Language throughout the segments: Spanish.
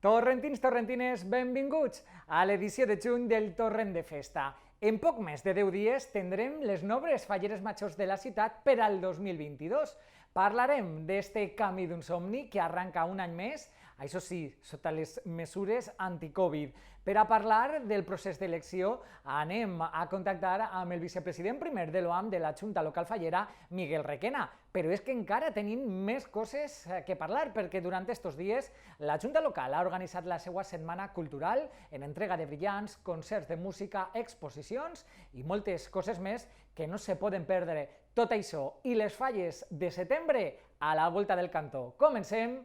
Torrentins, torrentines, benvinguts a l'edició de juny del Torrent de Festa. En poc més de 10 dies tindrem les noves falleres majors de la ciutat per al 2022. Parlarem d'este camí d'un somni que arranca un any més, això sí, sota les mesures anti-Covid. Per a parlar del procés d'elecció anem a contactar amb el vicepresident primer de l'OAM de la Junta Local Fallera, Miguel Requena. Però és que encara tenim més coses que parlar, perquè durant estos dies la Junta Local ha organitzat la seva setmana cultural en entrega de brillants, concerts de música, exposicions i moltes coses més que no se poden perdre. Tot això i les falles de setembre a la volta del cantó. Comencem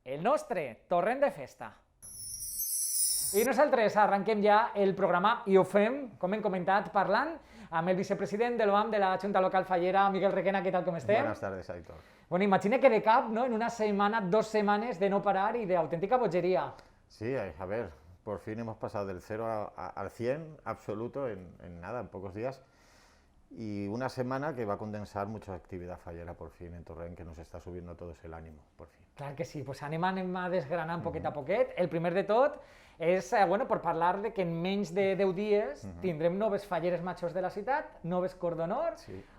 el nostre Torrent de Festa. I nosaltres arrenquem ja el programa i ho fem, com hem comentat, parlant amb el vicepresident de l'OAM de la Junta Local Fallera, Miguel Requena. ¿Qué tal, com estem? Buenas tardes, Aitor. Bueno, imagina que de cap, ¿no? En una semana, 2 semanas de no parar y de auténtica bogería. Sí, a ver, por fin hemos pasado del 0 al 100 absoluto en nada, en pocos días. Y una semana que va a condensar mucha actividad fallera por fin en Torrent, que nos está subiendo a todos el ánimo, por fin. Clar que sí, pues anem a desgranant poquet a poquet. El primer de tot és, bueno, per parlar de que en menys de 10 dies tindrem noves falleres majors de la ciutat, noves cor d'honor,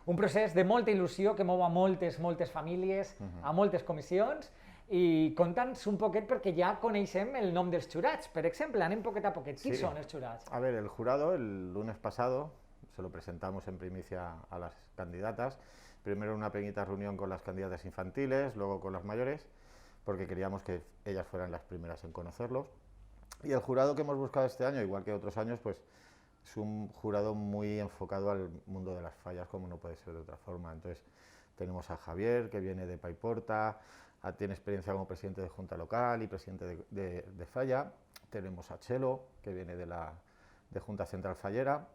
un procés de molta il·lusió que mou a moltes famílies, a moltes comissions, i conta'ns un poquet perquè ja coneixem el nom dels jurats. Per exemple, anem poquet a poquet. Qui són els jurats? A ver, el jurado el lunes pasado se lo presentamos en primicia a las candidatas. Primero una pequeñita reunión con las candidatas infantiles, luego con las mayores, porque queríamos que ellas fueran las primeras en conocerlos. Y el jurado que hemos buscado este año, igual que otros años, pues es un jurado muy enfocado al mundo de las fallas, como no puede ser de otra forma. Entonces tenemos a Javier, que viene de Paiporta, tiene experiencia como presidente de Junta Local y presidente de Falla. Tenemos a Chelo, que viene de Junta Central Fallera.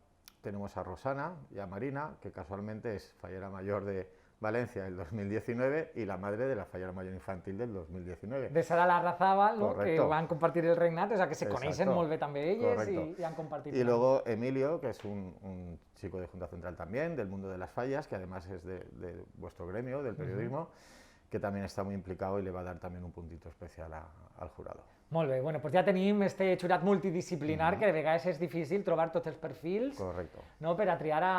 Tenemos a Rosana y a Marina, que casualmente es fallera mayor de Valencia del 2019 y la madre de la fallera mayor infantil del 2019. De Sara Larrazábal, ¿no? Que Correcto. van compartir el regnat, o sea, que se Exacto. coneixen molt bé també elles Correcto. i han compartit. Y luego Emilio, que es un chico de Junta Central también, del mundo de las fallas, que además es de vuestro gremio, del periodismo, que también está muy implicado y le va a dar también un puntito especial al jurado. Molt bé, bueno, doncs ja tenim este jurat multidisciplinar que de vegades és difícil trobar tots els perfils, Correcto. no? Per a triar a...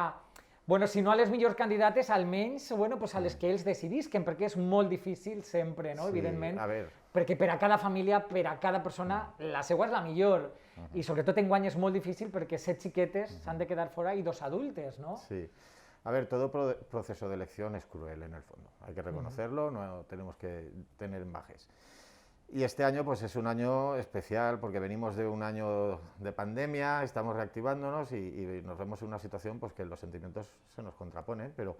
Bueno, si no a les millors candidates, almenys, bueno, pues a les que ells decidisquen, perquè és molt difícil sempre, no? Sí, Evidentment, a ver. perquè per a cada família, per a cada persona, la seva és la millor. I sobretot enguany és molt difícil perquè 7 xiquetes s'han de quedar fora i 2 adultes, no? Sí. A ver, todo proceso de elección es cruel en el fondo, hay que reconocerlo, no tenemos que tener embajes. Y este año pues es un año especial porque venimos de un año de pandemia, estamos reactivándonos y nos vemos en una situación pues que los sentimientos se nos contraponen, pero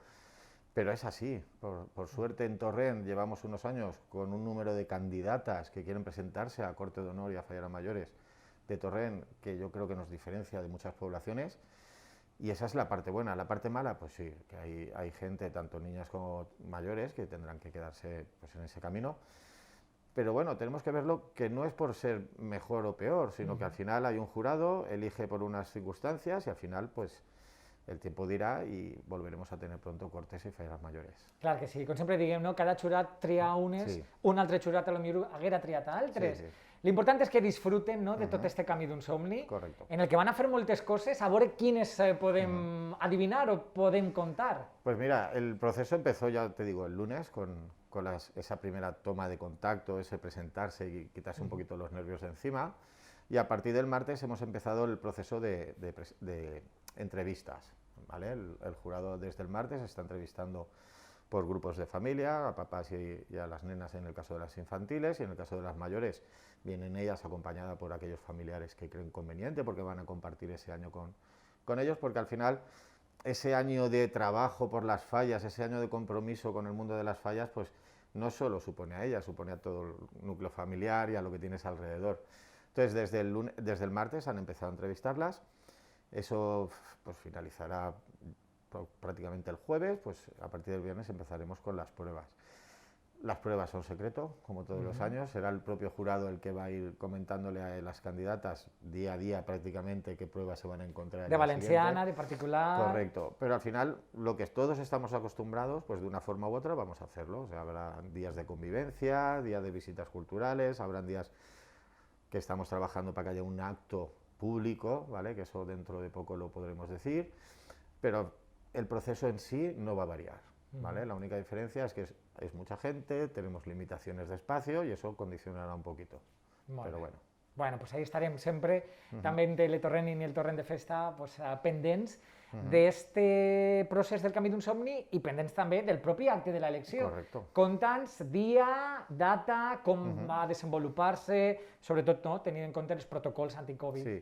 es así. Por suerte en Torrent llevamos unos años con un número de candidatas que quieren presentarse a Corte de Honor y a Falleras Mayores de Torrent que yo creo que nos diferencia de muchas poblaciones. Y esa es la parte buena. La parte mala, pues sí, que hay gente, tanto niñas como mayores, que tendrán que quedarse pues, en ese camino. Pero bueno, tenemos que verlo que no es por ser mejor o peor, sino que al final hay un jurado, elige por unas circunstancias y al final, pues, el tiempo dirá i volveremos a tener pronto cortes i falleres mayores. Clar que sí, com sempre diguem, no? Cada jurat tria unes, Sí. un altre jurat potser haguera triat altres. Sí, sí. L'important és que disfruten, no, de tot este camí d'un somni, Correcto. en el que van a fer moltes coses, a veure quines podem adivinar o podem contar. Pues mira, el proceso empezó, ya te digo, el lunes con esa primera toma de contacto, ese presentarse y quitarse un poquito los nervios de encima. Y a partir del martes hemos empezado el proceso de entrevistas. ¿Vale? El jurado desde el martes está entrevistando por grupos de familia, a papás y a las nenas en el caso de las infantiles, y en el caso de las mayores vienen ellas acompañadas por aquellos familiares que creen conveniente porque van a compartir ese año con ellos, porque al final ese año de trabajo por las fallas, ese año de compromiso con el mundo de las fallas, pues no solo supone a ellas, supone a todo el núcleo familiar y a lo que tienes alrededor. Entonces desde el martes han empezado a entrevistarlas. Eso pues finalizará prácticamente el jueves, pues a partir del viernes empezaremos con las pruebas. Las pruebas son secreto, como todos los años, será el propio jurado el que va a ir comentándole a las candidatas día a día prácticamente qué pruebas se van a encontrar. De valenciana, de particular... Correcto, pero al final lo que todos estamos acostumbrados, pues de una forma u otra vamos a hacerlo. O sea, habrá días de convivencia, días de visitas culturales, habrán días que estamos trabajando para que haya un acto público, ¿vale? Que eso dentro de poco lo podremos decir, pero el proceso en sí no va a variar, ¿vale? La única diferencia es que es mucha gente, tenemos limitaciones de espacio y eso condicionará un poquito, pero bueno. Bueno, pues ahí estarem sempre, també en Teletorrent i el Torrent de Festa, pues, pendents d'este procés del Camí d'un somni i pendents també del propi acte de l'elecció. Correcto. Conta'ns dia, data, com va desenvolupar-se, sobretot no, tenint en compte els protocols anti-Covid. Sí,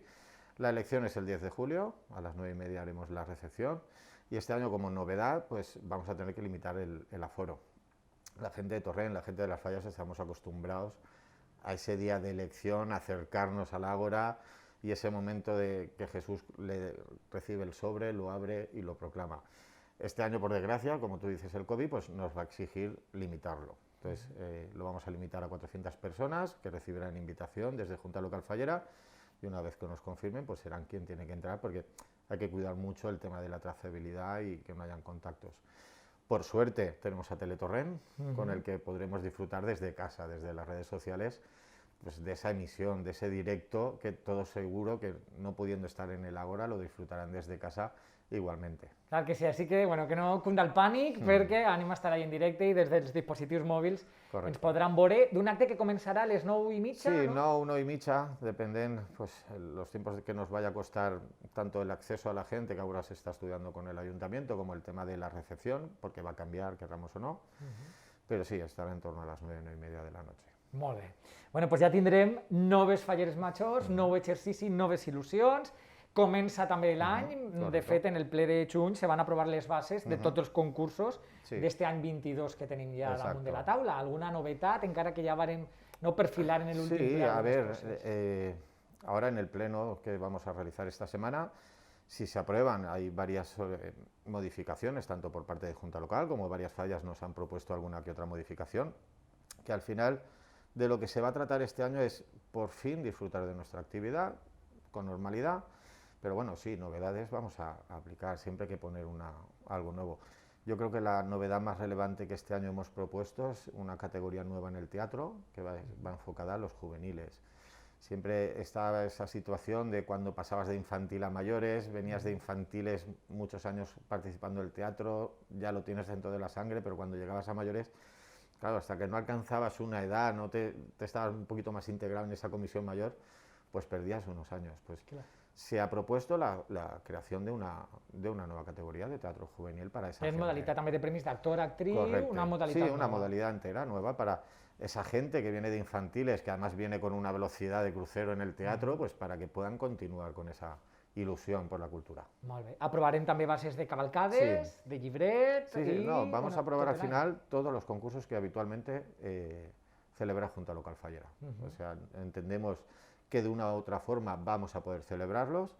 la elección es el 10 de julio, a las 9:30 haremos la recepción y este año como novedad pues vamos a tener que limitar el aforo. La gente de Torrent, la gente de Las Fallas estamos acostumbrados a ese día de elección, acercarnos al ágora y ese momento de que Jesús le recibe el sobre, lo abre y lo proclama. Este año, por desgracia, como tú dices, el COVID pues nos va a exigir limitarlo. Entonces, lo vamos a limitar a 400 personas que recibirán invitación desde Junta Local Fallera y una vez que nos confirmen, pues serán quien tiene que entrar porque hay que cuidar mucho el tema de la trazabilidad y que no hayan contactos. Por suerte tenemos a Teletorrent, con el que podremos disfrutar desde casa, desde las redes sociales, pues de esa emisión, de ese directo, que todos seguro que no pudiendo estar en el Ágora lo disfrutarán desde casa igualmente. Clar que sí, així que, bueno, que no cunda el pànic, perquè anem a estar ahí en directe i des dels dispositius mòbils ens podran veure d'un acte que començarà a les 9:30, Sí, ¿no? 9:30, dependen pues, los tiempos que nos vaya a costar tanto el acceso a la gente, que ahora se está estudiando con el ayuntamiento, como el tema de la recepción, porque va a cambiar, querramos o no, pero sí, estará en torno a las 9:30 de la noche. Molt bé. Bueno, doncs ja tindrem noves falleres majors, nou exercici, noves il·lusions. Comença també l'any, de fet en el ple de juny se van aprovar les bases de tots els concursos d'este any 22 que tenim ja damunt de la taula. Alguna novetat, encara que ja varen no perfilar en l'últim ple? Sí, a ver, ahora en el pleno que vamos a realizar esta semana, si se aprueban, hay varias modificaciones, tanto por parte de Junta Local como varias fallas nos han propuesto alguna que otra modificación, que al final de lo que se va a tratar este año es por fin disfrutar de nuestra actividad con normalidad. Pero bueno, sí, novedades vamos a aplicar, siempre hay que poner algo nuevo. Yo creo que la novedad más relevante que este año hemos propuesto es una categoría nueva en el teatro, que va enfocada a los juveniles. Siempre estaba esa situación de cuando pasabas de infantil a mayores, venías de infantiles muchos años participando en el teatro, ya lo tienes dentro de la sangre, pero cuando llegabas a mayores, claro, hasta que no alcanzabas una edad, no te estabas un poquito más integrado en esa comisión mayor, pues perdías unos años. Pues claro. Se ha propuesto la creación de una nueva categoría de teatro juvenil para esa gente. Modalidad también de premis d'actor, actriz, una modalidad nueva. Sí, una modalidad entera nueva para esa gente que viene de infantiles, que además viene con una velocidad de crucero en el teatro, pues para que puedan continuar con esa ilusión por la cultura. Molt bé. Aprovarem també bases de cavalcades, de llibret... Sí, no, vamos a aprobar al final todos los concursos que habitualmente celebra Junta Local Fallera. O sea, entendemos que de una u otra forma vamos a poder celebrarlos,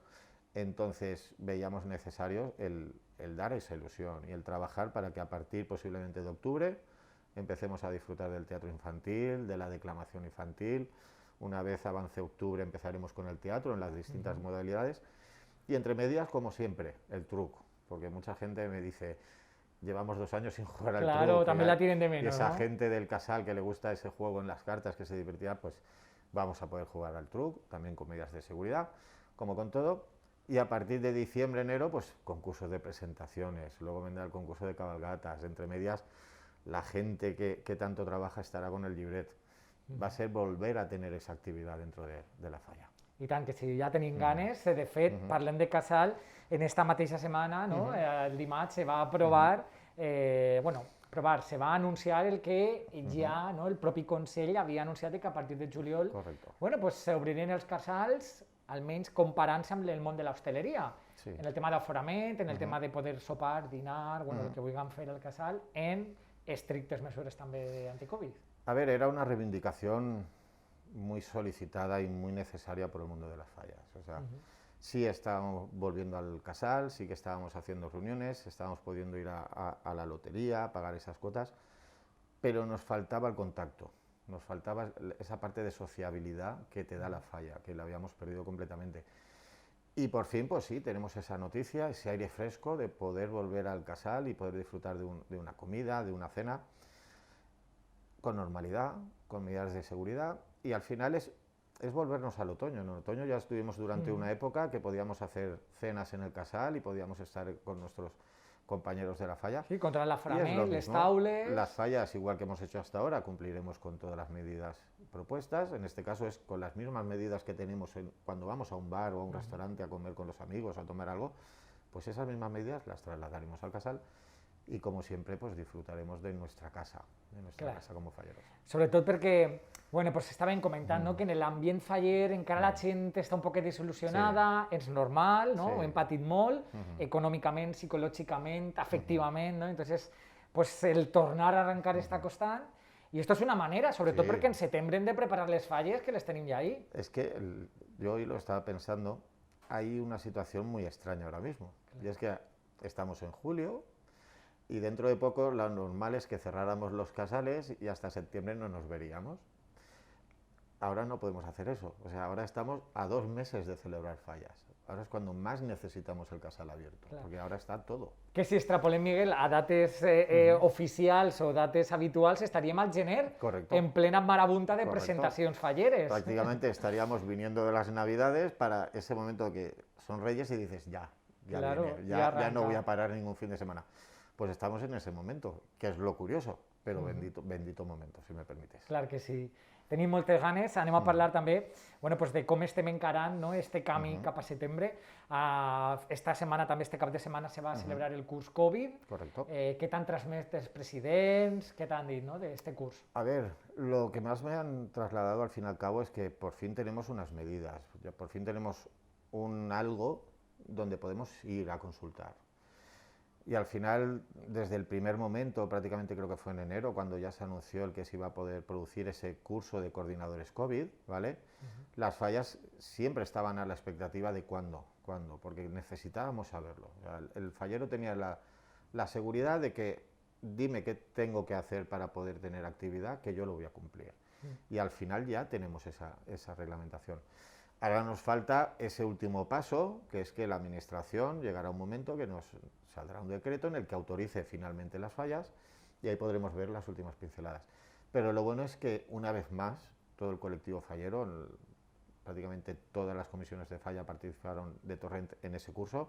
entonces veíamos necesario el dar esa ilusión y el trabajar para que a partir posiblemente de octubre empecemos a disfrutar del teatro infantil, de la declamación infantil. Una vez avance octubre empezaremos con el teatro en las distintas modalidades y entre medias, como siempre, el truco, porque mucha gente me dice, llevamos 2 años sin jugar al truco. Claro, también la tienen de menos, y esa ¿no? gente del casal que le gusta ese juego en las cartas, que se divertía, pues vamos a poder jugar al truco, también con medidas de seguridad, como con todo. Y a partir de diciembre, enero, pues concursos de presentaciones, luego vendrá el concurso de cabalgatas, entre medias la gente que tanto trabaja estará con el llibret. Va a ser volver a tener esa actividad dentro de la falla. I tant, que si ja tenim ganes, de fet, parlem de casal, en esta mateixa setmana, no? El dimarts se va aprovar, se va anunciar el que ja no, el propi Consell havia anunciat que a partir de juliol s'obriren els casals, almenys comparant-se amb el món de l'hostaleria, en el tema d'aforament, en el tema de poder sopar, dinar, el que vulguem fer al casal, en estrictes mesures també anti-Covid. A ver, era una reivindicación muy solicitada y muy necesaria por el mundo de las fallas. O sea, sí estábamos volviendo al casal, sí que estábamos haciendo reuniones, estábamos pudiendo ir a la lotería, pagar esas cuotas, pero nos faltaba el contacto, nos faltaba esa parte de sociabilidad que te da la falla, que la habíamos perdido completamente. Y por fin, pues sí, tenemos esa noticia, ese aire fresco de poder volver al casal y poder disfrutar de una comida, de una cena, con normalidad, con medidas de seguridad, y al final es es volvernos al otoño. En el otoño ya estuvimos durante una época que podíamos hacer cenas en el casal y podíamos estar con nuestros compañeros de la falla. Sí, contra la Y es lo Framel, les mismo. taules... Las fallas, igual que hemos hecho hasta ahora, cumpliremos con todas las medidas propuestas. En este caso es con las mismas medidas que tenemos cuando vamos a un bar o a un restaurante a comer con los amigos, a tomar algo, pues esas mismas medidas las trasladaremos al casal y como siempre pues disfrutaremos de nuestra casa como falleros. Sobretot perquè, bueno, pues estaven comentant no? Que en l'ambient faller encara la gent està un poquet desil·lusionada, és normal, no? Ho hem patit molt, econòmicament, psicològicament, afectivament, ¿no? Entonces, pues el tornar a arrencar està costant y esto es una manera, sobretot perquè en setembre hem de preparar les falles que les tenim ja ahí. Es que yo hoy lo estaba pensando, hay una situación muy extraña ahora mismo, y es que estamos en julio, y dentro de poco lo normal es que cerráramos los casales y hasta septiembre no nos veríamos. Ahora no podemos hacer eso, o sea, ahora estamos a 2 meses de celebrar fallas. Ahora es cuando más necesitamos el casal abierto, porque ahora está todo. Que si extrapolem, Miguel, a dates oficials o dates habituals estaríem al gener, en plena marabunta de presentacions falleres. Prácticamente estaríamos viniendo de las Navidades para ese momento que son Reyes y dices, ya no voy a parar ningún fin de semana. Pues estamos en ese momento, que es lo curioso, però bendito momento, si me permites. Clar que sí. Tenim moltes ganes, anem a parlar també bueno, pues de com estem encarant no, este camí cap a setembre. Esta setmana també, este cap de setmana, se va a celebrar el curs COVID. Correcto. Què t'han transmès els presidents? Què t'han dit no, de este curs? A ver, lo que más me han trasladado al fin y al cabo es que por fin tenemos unas medidas, por fin tenemos algo donde podemos ir a consultar. Y al final, desde el primer momento, prácticamente creo que fue en enero, cuando ya se anunció el que se iba a poder producir ese curso de coordinadores COVID, ¿vale? Las fallas siempre estaban a la expectativa de cuándo, porque necesitábamos saberlo. O sea, el fallero tenía la seguridad de que dime qué tengo que hacer para poder tener actividad, que yo lo voy a cumplir. Y al final ya tenemos esa reglamentación. Ahora nos falta ese último paso, que es que la Administración llegará a un momento que nos saldrá un decreto en el que autorice finalmente las fallas y ahí podremos ver las últimas pinceladas. Pero lo bueno es que una vez más todo el colectivo fallero, prácticamente todas las comisiones de falla participaron de Torrent en ese curso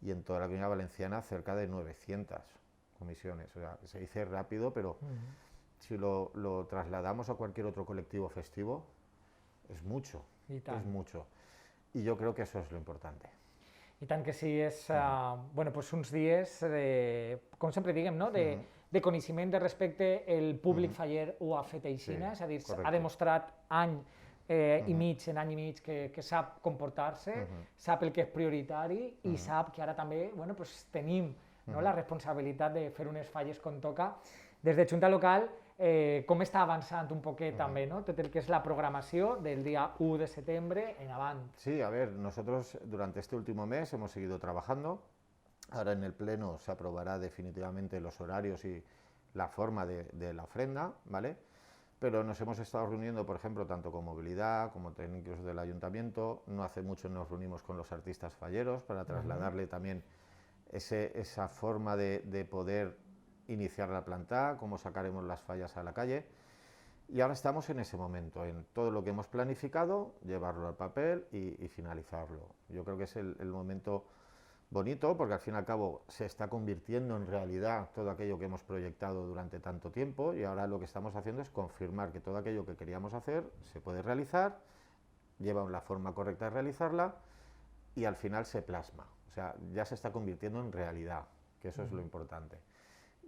y en toda la Comunidad Valenciana cerca de 900 comisiones. O sea, se dice rápido, pero si lo trasladamos a cualquier otro colectivo festivo, es mucho. Es mucho. Y yo creo que eso es lo importante. I tant que sí, és bueno, pues uns dies, com sempre diguem, no? de coneixement, de respecte, el públic faller ho ha fet aixina, és a dir, ha demostrat any i mig que sap comportar-se, sap el que és prioritari i sap que ara també bueno, pues, tenim no? la responsabilitat de fer unes falles com toca. Des de Junta Local, com està avançant un poquet també, ¿no? Tot el que es la programación del día 1 de septiembre en avant. Sí, a ver, nosotros durante este último mes hemos seguido trabajando. Ahora en el Pleno se aprobará definitivamente los horarios y la forma de la ofrenda, ¿vale? Pero nos hemos estado reuniendo, por ejemplo, tanto con Movilidad como técnicos del Ayuntamiento. No hace mucho nos reunimos con los artistas falleros para trasladarle también esa forma de poder iniciar la planta, cómo sacaremos las fallas a la calle. Y ahora estamos en ese momento, en todo lo que hemos planificado, llevarlo al papel y finalizarlo. Yo creo que es el momento bonito, porque al fin y al cabo se está convirtiendo en realidad todo aquello que hemos proyectado durante tanto tiempo y ahora lo que estamos haciendo es confirmar que todo aquello que queríamos hacer se puede realizar, lleva la forma correcta de realizarla y al final se plasma. O sea, ya se está convirtiendo en realidad, que eso es lo importante.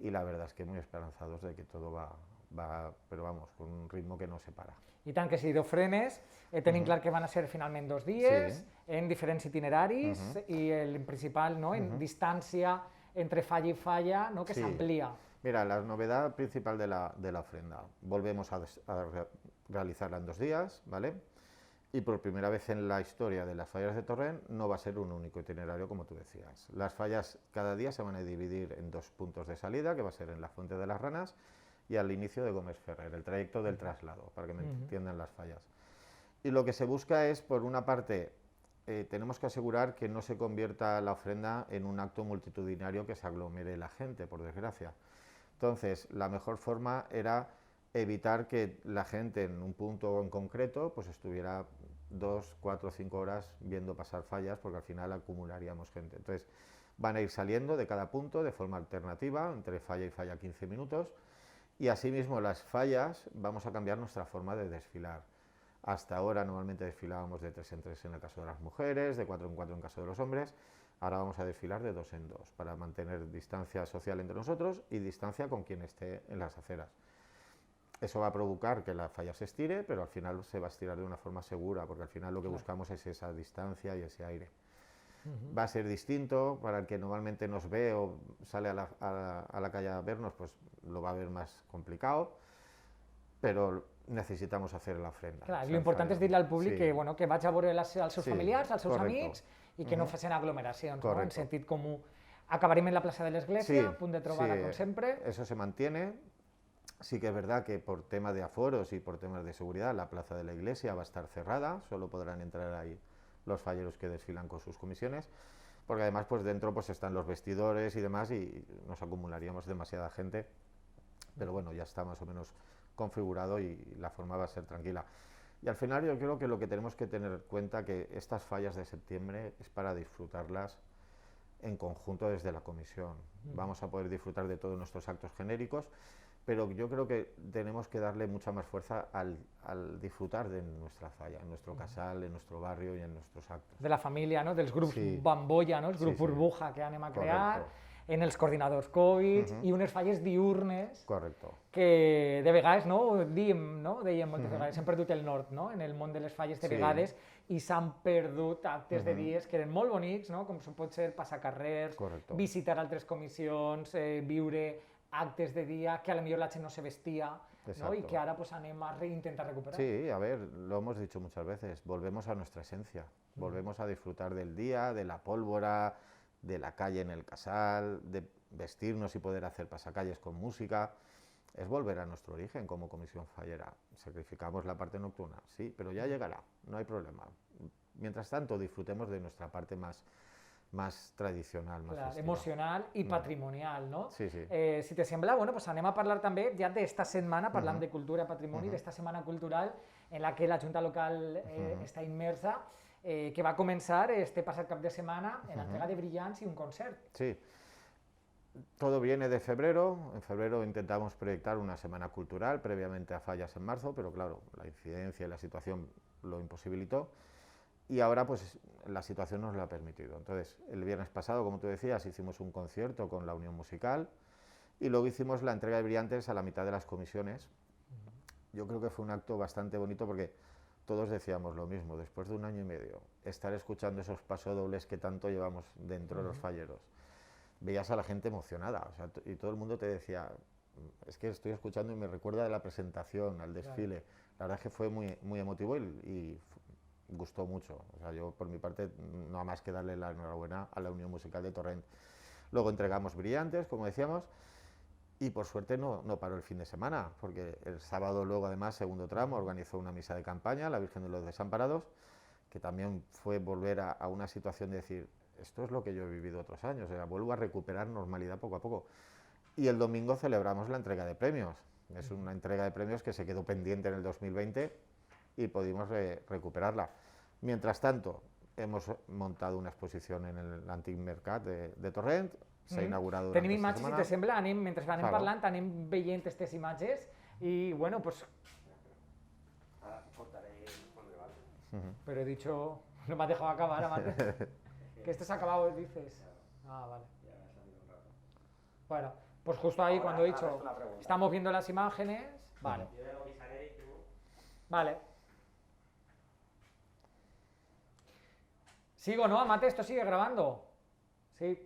Y la verdad es que muy esperanzados de que todo va, pero vamos, con un ritmo que no se para. I tant que sí, d'ofrenes, tenim clar que van a ser finalment 2 dies, en diferents itineraris i el principal, ¿no? en distància entre falla y falla, ¿no? que s'amplia. Mira, la novedad principal de la ofrenda, volvemos a realizarla en 2 días, ¿vale? Y por primera vez en la historia de las fallas de Torrent no va a ser un único itinerario, como tú decías. Las fallas cada día se van a dividir en 2 puntos de salida, que va a ser en la Fuente de las Ranas y al inicio de Gómez Ferrer, el trayecto del traslado, para que me entiendan las fallas. Y lo que se busca es, por una parte, tenemos que asegurar que no se convierta la ofrenda en un acto multitudinario que se aglomere la gente, por desgracia. Entonces, la mejor forma era evitar que la gente en un punto en concreto pues estuviera 2, 4, 5 horas viendo pasar fallas, porque al final acumularíamos gente. Entonces van a ir saliendo de cada punto de forma alternativa, entre falla y falla 15 minutos, y asimismo las fallas vamos a cambiar nuestra forma de desfilar. Hasta ahora normalmente desfilábamos de 3 en 3 en el caso de las mujeres, de 4 en 4 en el caso de los hombres. Ahora vamos a desfilar de 2 en 2 para mantener distancia social entre nosotros y distancia con quien esté en las aceras. Eso va a provocar que la falla se estire, pero al final se va a estirar de una forma segura, porque al final lo que buscamos es esa distancia y ese aire. Va a ser distinto para el que normalmente nos ve o sale a la calle a vernos, pues lo va a ver más complicado, pero necesitamos hacer la ofrenda. Clar, lo important és dir-li al públic que, bueno, que vaig a veure als seus familiars, als seus amics, i que no facin aglomeracions, no? En sentit comú. Acabarem en la plaça de l'Església, punt de trobada, com sempre. Eso se mantiene. Sí que es verdad que por tema de aforos y por temas de seguridad la plaza de la iglesia va a estar cerrada, solo podrán entrar ahí los falleros que desfilan con sus comisiones, porque además pues dentro pues están los vestidores y demás y nos acumularíamos demasiada gente, pero bueno, ya está más o menos configurado y la forma va a ser tranquila. Y al final yo creo que lo que tenemos que tener en cuenta que estas fallas de septiembre es para disfrutarlas en conjunto desde la comisión. Vamos a poder disfrutar de todos nuestros actos genéricos, pero yo creo que tenemos que darle mucha más fuerza al disfrutar de nuestra falla, en nuestro casal, en nuestro barrio y en nuestros actos. De la família, no? Dels grups bambolla, no? Els grups burbuja que anem a crear, en els coordinadors Covid i unes falles diurnes que de vegades, no? Dèiem moltes vegades, hem perdut el nord, no? En el món de les falles de vegades i s'han perdut actes de dies que eren molt bonics, no? Com pot ser passar carrers, visitar altres comissions, viure actes de día que a lo mejor la gente no se vestía, ¿no? Y que ahora pues anem a intentar recuperar. Sí, a ver, lo hemos dicho muchas veces, volvemos a nuestra esencia, volvemos a disfrutar del día, de la pólvora, de la calle en el casal, de vestirnos y poder hacer pasacalles con música. Es volver a nuestro origen como comisión fallera. Sacrificamos la parte nocturna, sí, pero ya llegará, no hay problema. Mientras tanto, disfrutemos de nuestra parte más tradicional, más festiva. Emocional i patrimonial, no? Sí, sí. Si te sembla, bueno, pues anem a parlar també ja d'esta setmana, parlant de cultura i patrimoni, d'esta setmana cultural en la que la Junta Local està immersa, que va començar este passat cap de setmana en l'entrega de brillants i un concert. Sí. Todo viene de febrero. En febrero intentamos proyectar una semana cultural previamente a fallas en marzo, pero claro, la incidencia y la situación lo imposibilitó. Y ahora pues la situación nos lo ha permitido. Entonces, el viernes pasado, como tú decías, hicimos un concierto con la Unión Musical y luego hicimos la entrega de brillantes a la mitad de las comisiones. Yo creo que fue un acto bastante bonito porque todos decíamos lo mismo, después de 1 año y medio, estar escuchando esos pasodobles que tanto llevamos dentro de los falleros. Veías a la gente emocionada, o sea, y todo el mundo te decía, es que estoy escuchando y me recuerda de la presentación, al desfile. La verdad es que fue muy, muy emotivo y gustó mucho. O sea, yo por mi parte no hay más que darle la enhorabuena a la Unión Musical de Torrent. Luego entregamos brillantes, como decíamos, y por suerte no paró el fin de semana, porque el sábado luego además, segundo tramo, organizó una misa de campaña, la Virgen de los Desamparados, que también fue volver a una situación de decir, esto es lo que yo he vivido otros años, o sea, vuelvo a recuperar normalidad poco a poco. Y el domingo celebramos la entrega de premios. Es una entrega de premios que se quedó pendiente en el 2020 y pudimos recuperarla. Mientras tanto, hemos montado una exposición en el Antic Mercat de Torrent, s'ha inaugurat durant Tenim imatges, setmana. si te sembla, mentre anem parlant, anem veient aquestes imatges i, bueno, pues... Ahora cortaré cuando me vale. Pero he dicho, no me has dejado acabar, Amate. Que esto se ha acabado, dices. Ah, vale. Ya me ha salido un rato. Bueno, pues justo ahí cuando he dicho, estamos viendo las imágenes, vale. Yo ya lo avisaré y tú... Vale. Sigo, ¿no, Amate? ¿Esto sigue grabando? Sí.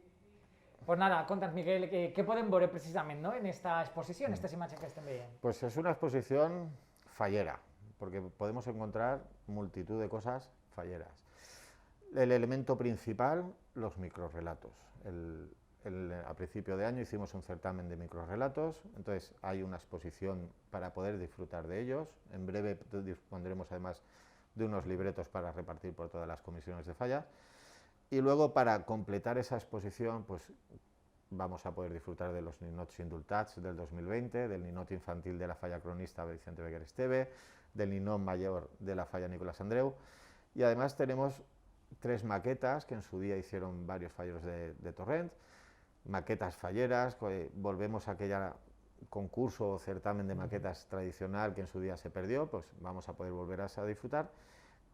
Pues nada, contanos, Miguel, ¿qué podem veure precisament, no, en esta exposició, en estas imatges que estem veient? Pues es una exposición fallera, porque podemos encontrar multitud de cosas falleras. El elemento principal, los microrrelatos. A principio de año hicimos un certamen de microrrelatos, entonces hay una exposición para poder disfrutar de ellos. En breve dispondremos además de unos libretos para repartir por todas las comisiones de falla. Y luego, para completar esa exposición, pues vamos a poder disfrutar de los ninots indultats del 2020, del ninot infantil de la falla cronista Vicente Beguer Esteve, del ninot mayor de la falla Nicolás Andreu, y además tenemos 3 maquetas que en su día hicieron varios falleros de Torrent, maquetas falleras, volvemos a aquella concurso o certamen de maquetas tradicional que en su día se perdió, pues vamos a poder volver a disfrutar.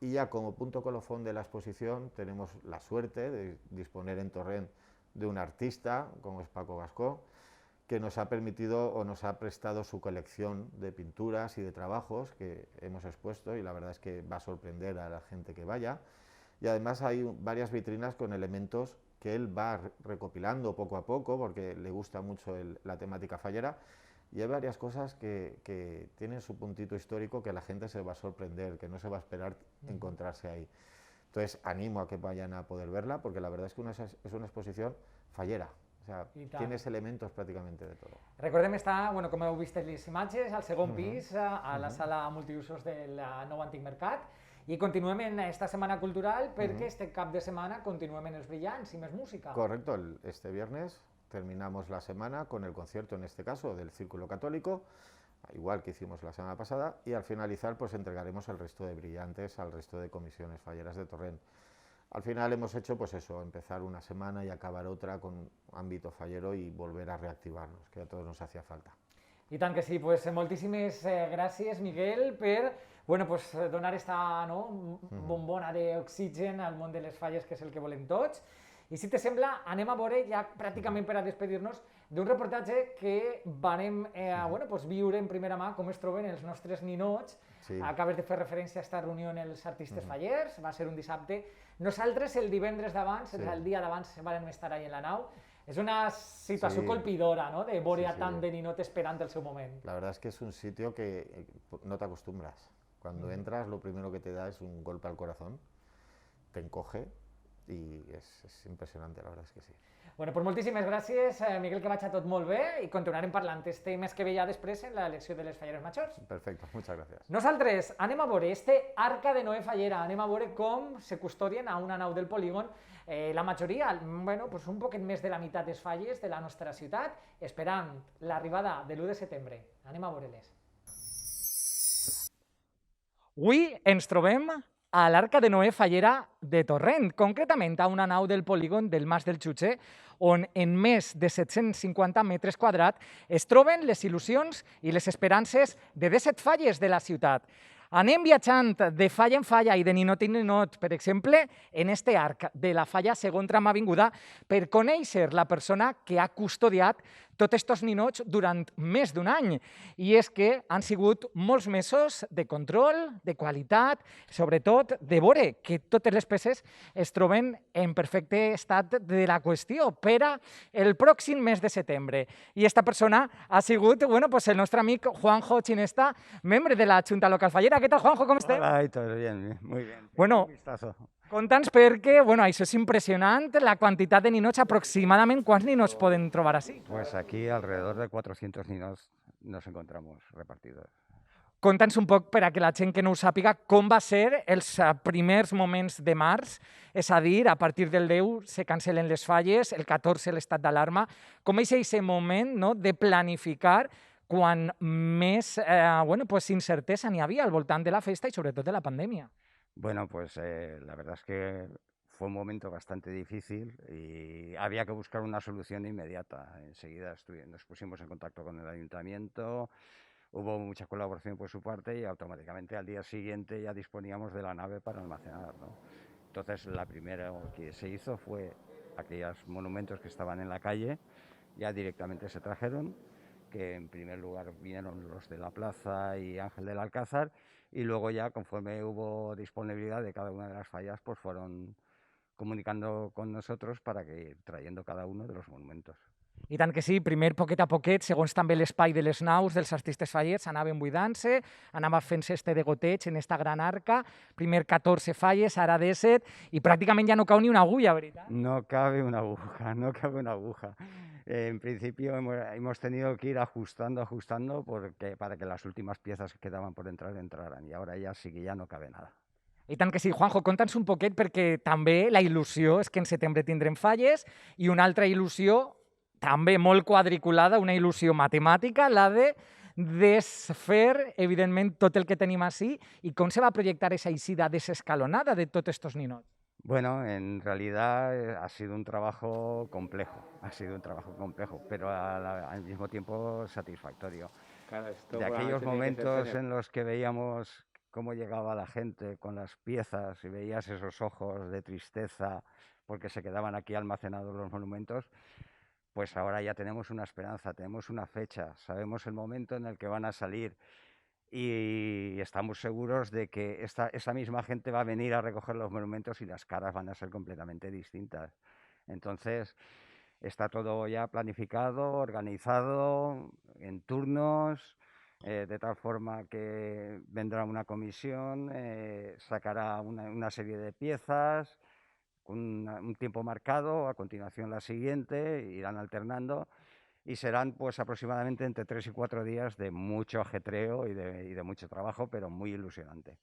Y ya como punto colofón de la exposición tenemos la suerte de disponer en Torrent de un artista como es Paco Gascó, que nos ha permitido o nos ha prestado su colección de pinturas y de trabajos que hemos expuesto, y la verdad es que va a sorprender a la gente que vaya. Y además hay varias vitrinas con elementos que él va recopilando poco a poco porque le gusta mucho la temática fallera, y hay varias cosas que tienen su puntito histórico que la gente se va a sorprender, que no se va a esperar encontrarse ahí. Entonces animo a que vayan a poder verla porque la verdad es que es una exposición fallera. O sea, tienes elementos prácticamente de todo. Recordem estar, bueno, com heu vist les imatges, al segon pis, a la sala multiusos del nou Antic Mercat, i continuem en esta setmana cultural perquè este cap de setmana continuem en els brillants i més música. Correcto, este viernes terminamos la semana con el concierto, en este caso, del Círculo Católico, igual que hicimos la semana pasada, y al finalizar pues entregaremos el resto de brillantes al resto de comisiones falleras de Torrent. Al final hemos hecho pues eso, empezar una semana y acabar otra con ámbito fallero y volver a reactivarnos, que a todos nos hacía falta. I tant que sí, pues, moltíssimes gràcies, Miguel, per bueno, pues, donar esta bombona d'oxigen al món de les falles, que és el que volem tots. I si te sembla, anem a veure, ja pràcticament per a despedir-nos, d'un reportatge que vam bueno, pues, viure en primera mà com es troben els nostres ninots. Sí. Acabes de fer referència a esta reunió en els artistes fallers, va ser un dissabte. Nosaltres el divendres d'abans, el dia d'abans, vam estar ahí en la nau. Es una situación colpidora, ¿no? De veure a tant de ninot esperant el seu moment. La verdad es que es un sitio que no te acostumbras. Cuando entras, lo primero que te da es un golpe al corazón, te encoge y es impresionante, la verdad es que sí. Bueno, pues moltíssimes gràcies, Miguel, que vagi tot molt bé, i continuarem parlant este mes que ve ja després en l'elecció de les falleres majors. Perfecto, muchas gracias. Nosaltres anem a veure este Arca de Noé Fallera, anem a veure com se custodien a una nau del polígon la majoria, bueno, pues un poquet més de la meitat dels falles de la nostra ciutat, esperant l'arribada de l'1 de setembre. Anem a veure-les. Avui ens trobem a l'Arca de Noé Fallera de Torrent, concretament a una nau del polígon del Mas del Xutxer, on en més de 750 metres quadrats es troben les il·lusions i les esperances de 17 falles de la ciutat. Anem viatjant de falla en falla i de ninot en ninot, per exemple, en este arc de la falla segon tram avinguda, per conèixer la persona que ha custodiat tots aquests ninots durant més d'un any. I és que han sigut molts mesos de control, de qualitat, sobretot de veure que totes les peces es troben en perfecte estat de la qüestió per al pròxim mes de setembre. I aquesta persona ha sigut el nostre amic Juanjo Chinesta, membre de la Junta Local Fallera. ¿Qué tal, Juanjo? ¿Cómo estás? Hola, Aitor, bien, muy bien. Bueno, un vistazo. Conta'ns perquè, això és impressionant, la quantitat de ninots, aproximadament quants ninots poden trobar així? Pues aquí alrededor de 400 ninos nos encontramos repartidos. Conta'ns un poc, per a que la gent que no ho sàpiga, com va ser els primers moments de març, és a dir, a partir del 10 se cancel·len les falles, el 14 l'estat d'alarma. Com és aquest moment de planificar quan més incertesa n'hi havia al voltant de la festa i sobretot de la pandèmia? Bueno, pues la verdad es que fue un momento bastante difícil y había que buscar una solución inmediata. Enseguida nos pusimos en contacto con el ayuntamiento, hubo mucha colaboración por su parte y automáticamente al día siguiente ya disponíamos de la nave para almacenar, ¿no? Entonces la primera que se hizo fue aquellos monumentos que estaban en la calle, ya directamente se trajeron, que en primer lugar vinieron los de la Plaza y Ángel del Alcázar, y luego ya, conforme hubo disponibilidad de cada una de las fallas, pues fueron comunicando con nosotros para que ir trayendo cada uno de los monumentos. I tant que sí, primer poquet a poquet, segons també l'espai de les naus dels artistes fallers, anaven buidant-se, anava fent-se este degoteig en esta gran arca, primer 14 falles, ara 17, i pràcticament ja no cau ni una agulla, veritat? No cabe una aguja, no cabe una aguja. En principio hemos tenido que ir ajustando para que las últimas piezas que quedaban por entrar entraran, y ahora ya sí que ya no cabe nada. I tant que sí. Juanjo, conta'ns un poquet, perquè també la il·lusió és que en setembre tindrem falles i una altra il·lusió també molt quadriculada, una il·lusió matemàtica, la de desfer, evidentment, tot el que tenim així i com se va projectar aquesta eixida desescalonada de tots estos ninots. Bueno, en realidad ha sido un trabajo complejo, pero al mismo tiempo satisfactorio. Claro, esto De aquellos momentos en los que veíamos cómo llegaba la gente con las piezas y veías esos ojos de tristeza porque se quedaban aquí almacenados los monumentos, pues ahora ya tenemos una esperanza, tenemos una fecha, sabemos el momento en el que van a salir y estamos seguros de que esa misma gente va a venir a recoger los monumentos y las caras van a ser completamente distintas. Entonces, está todo ya planificado, organizado, en turnos, de tal forma que vendrá una comisión, sacará una serie de piezas, con un tiempo marcado, a continuación la siguiente, irán alternando y serán pues aproximadamente entre 3 y 4 días de mucho ajetreo y de mucho trabajo, pero muy ilusionante.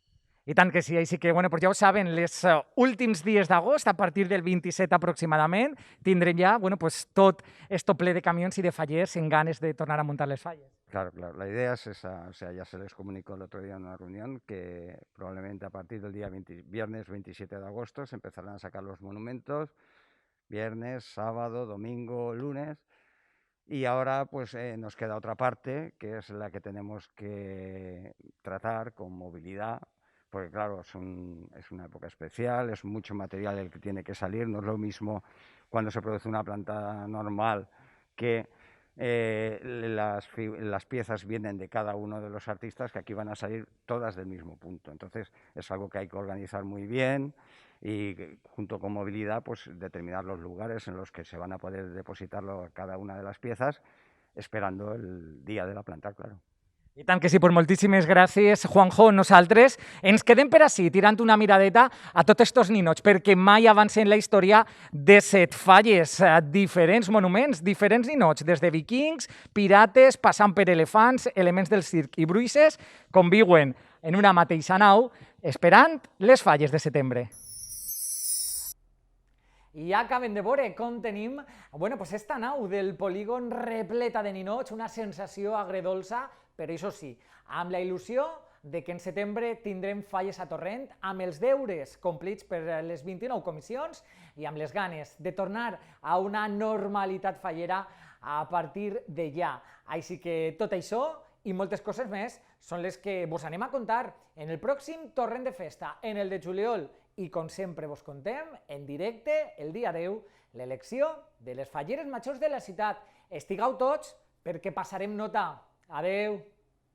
I tant que sí, així que, bueno, pues ja ho saben, els últims dies d'agost, a partir del 27 aproximadament, tindrem ja, bueno, pues tot esto ple de camions i de fallers en ganes de tornar a muntar les falles. Claro, la idea es esa, o sea, ya se les comunicó el otro día en una reunión que probablemente a partir del viernes 27 de agosto se empezarán a sacar los monumentos, viernes, sábado, domingo, lunes, y ahora pues nos queda otra parte que es la que tenemos que tratar con movilidad, porque claro, es una época especial, es mucho material el que tiene que salir, no es lo mismo cuando se produce una planta normal que las piezas vienen de cada uno de los artistas, que aquí van a salir todas del mismo punto. Entonces es algo que hay que organizar muy bien y junto con movilidad pues determinar los lugares en los que se van a poder depositar cada una de las piezas, esperando el día de la planta, claro. I tant que sí, pues moltíssimes gràcies, Juanjo. Nosaltres ens quedem per ací, tirant una miradeta a tots estos ninots, perquè mai abans en la història de Set Falles, diferents monuments, diferents ninots, des de vikings, pirates, passant per elefants, elements del circ i bruixes, conviuen en una mateixa nau, esperant les falles de setembre. I ja acabem de veure com tenim, bueno, pues esta nau del polígon repleta de ninots, una sensació agredolça, però això sí, amb la il·lusió de que en setembre tindrem falles a Torrent, amb els deures complits per les 29 comissions i amb les ganes de tornar a una normalitat fallera a partir de ja. Així que tot això i moltes coses més són les que vos anem a contar en el pròxim Torrent de Festa, en el de juliol, i com sempre vos contem, en directe, el dia 10, l'elecció de les falleres majors de la ciutat. Estigueu tots perquè passarem nota. Adeu!